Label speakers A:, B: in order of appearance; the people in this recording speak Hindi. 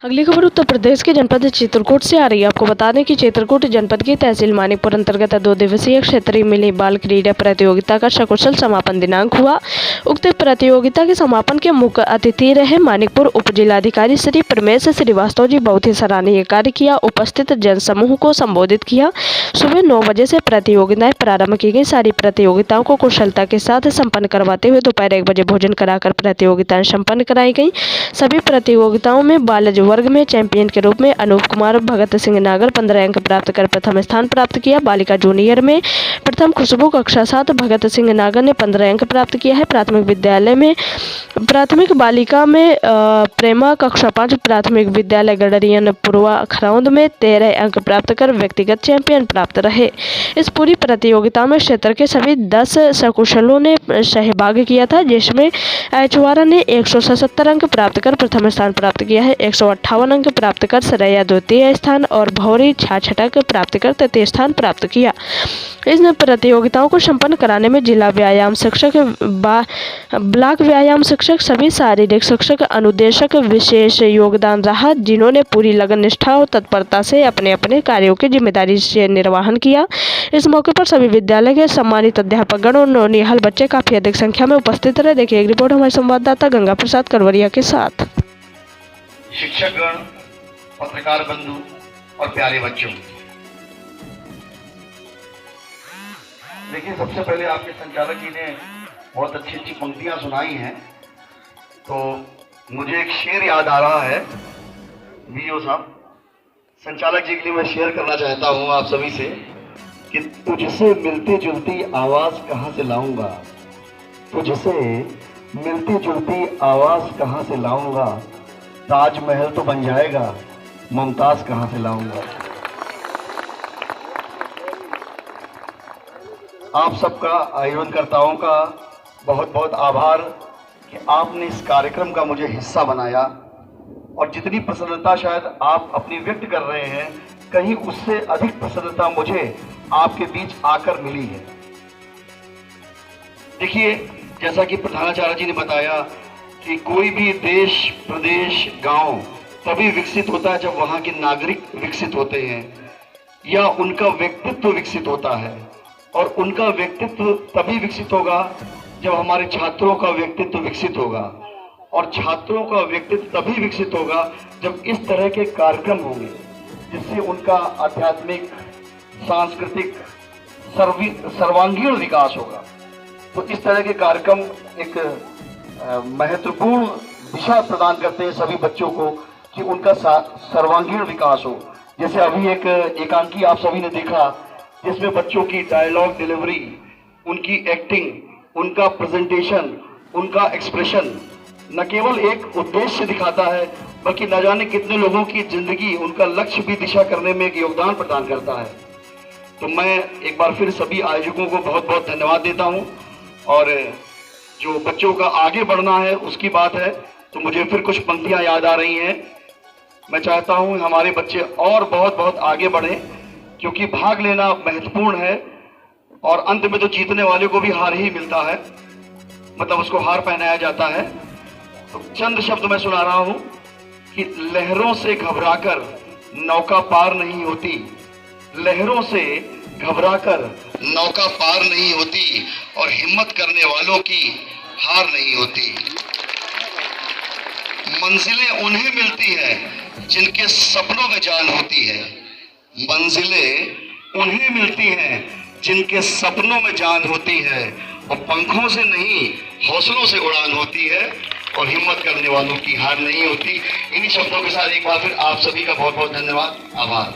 A: अगली खबर उत्तर प्रदेश के जनपद चित्रकूट से आ रही है। आपको बता दें कि चित्रकूट जनपद की तहसील मानिकपुर अंतर्गत 2 दिवसीय क्षेत्रीय मिनी बाल क्रीड़ा प्रतियोगिता का सकुशल समापन दिनांक हुआ। उक्त प्रतियोगिता के समापन के मुख्य अतिथि रहे मानिकपुर उप जिलाधिकारी श्री परमेश श्रीवास्तव जी। बहुत ही सराहनीय कार्य किया। उपस्थित जनसमूह को संबोधित किया। सुबह 9 बजे से प्रतियोगिताएं प्रारंभ की गई। सारी प्रतियोगिताओं को कुशलता के साथ संपन्न करवाते हुए दोपहर 1 बजे भोजन कराकर प्रतियोगिताएं संपन्न कराई गई। सभी प्रतियोगिताओं में बालज वर्ग में चैंपियन के रूप में अनूप कुमार भगत सिंह नागर 15 अंक प्राप्त कर प्रथम स्थान प्राप्त किया। बालिका जूनियर में प्रथम खुशबू कक्षा 7 भगत सिंह नागर ने 15 अंक प्राप्त किया है। प्राथमिक बालिका में प्रेमा कक्षा 5 प्राथमिक विद्यालय गडरियन पूर्वा खरौंद में 13 अंक प्राप्त कर व्यक्तिगत चैंपियन प्राप्त रहे। इस पूरी प्रतियोगिता में क्षेत्र के सभी 10 सकुशलों ने सहभाग किया था, जिसमें ऐचवारा ने 177 अंक प्राप्त कर प्रथम स्थान प्राप्त किया है। 158 अंक प्राप्त कर सरैया द्वितीय स्थान और भौरी 66 प्राप्त कर तृतीय स्थान प्राप्त किया। इन प्रतियोगिताओं को संपन्न कराने में जिला व्यायाम शिक्षक, ब्लॉक व्यायाम शिक्षक, सभी शारीरिक शिक्षक, अनुदेशक विशेष योगदान रहा, जिन्होंने पूरी लगन, निष्ठा और तत्परता से अपने अपने कार्यों की जिम्मेदारी से निर्वहन किया। इस मौके पर सभी विद्यालय के सम्मानित अध्यापकगण और नौनिहाल बच्चे काफी अधिक संख्या में उपस्थित रहे। देखिए एक रिपोर्ट हमारे संवाददाता गंगा प्रसाद करवरिया के साथ।
B: शिक्षकगण, पत्रकार बंधु और प्यारे बच्चों, देखिए सबसे पहले आपके संचालक जी ने बहुत अच्छी अच्छी पंक्तियां सुनाई हैं, तो मुझे एक शेर याद आ रहा है। वीओ साहब, संचालक जी के लिए मैं शेयर करना चाहता हूं आप सभी से कि तुझसे मिलती जुलती आवाज कहां से लाऊंगा, तुझसे मिलती जुलती आवाज कहां से लाऊंगा, ताजमहल तो बन जाएगा, मुमताज कहां से लाऊंगा। आप सबका, आयोजनकर्ताओं का बहुत बहुत आभार कि आपने इस कार्यक्रम का मुझे हिस्सा बनाया, और जितनी प्रसन्नता शायद आप अपनी व्यक्त कर रहे हैं, कहीं उससे अधिक प्रसन्नता मुझे आपके बीच आकर मिली है। देखिए, जैसा कि प्रधानाचार्य जी ने बताया कि कोई भी देश, प्रदेश, गांव तभी विकसित होता है जब वहां के नागरिक विकसित होते हैं या उनका व्यक्तित्व विकसित होता है, और उनका व्यक्तित्व तभी विकसित होगा जब हमारे छात्रों का व्यक्तित्व विकसित होगा, और छात्रों का व्यक्तित्व तभी विकसित होगा जब इस तरह के कार्यक्रम होंगे जिससे उनका आध्यात्मिक, सांस्कृतिक, सर्वांगीण विकास होगा। तो इस तरह के कार्यक्रम एक महत्वपूर्ण दिशा प्रदान करते हैं सभी बच्चों को कि उनका सर्वांगीण विकास हो। जैसे अभी एक एकांकी आप सभी ने देखा, जिसमें बच्चों की डायलॉग डिलीवरी, उनकी एक्टिंग, उनका प्रेजेंटेशन, उनका एक्सप्रेशन न केवल एक उद्देश्य दिखाता है, बल्कि न जाने कितने लोगों की जिंदगी, उनका लक्ष्य भी दिशा करने में एक योगदान प्रदान करता है। तो मैं एक बार फिर सभी आयोजकों को बहुत बहुत धन्यवाद देता हूं। और जो बच्चों का आगे बढ़ना है उसकी बात है, तो मुझे फिर कुछ पंक्तियां याद आ रही हैं। मैं चाहता हूं हमारे बच्चे और बहुत बहुत आगे बढ़ें, क्योंकि भाग लेना महत्वपूर्ण है, और अंत में तो जीतने वाले को भी हार ही मिलता है, मतलब उसको हार पहनाया जाता है। तो चंद शब्द मैं सुना रहा हूं कि लहरों से घबराकर नौका पार नहीं होती, लहरों से घबराकर नौका पार नहीं होती, और हिम्मत करने वालों की हार नहीं होती। मंजिलें उन्हें मिलती हैं जिनके सपनों में जान होती है, मंजिलें उन्हें मिलती हैं जिनके सपनों में जान होती है, और पंखों से नहीं हौसलों से उड़ान होती है, और हिम्मत करने वालों की हार नहीं होती। इन्हीं शब्दों के साथ एक बार फिर आप सभी का बहुत बहुत धन्यवाद, आभार।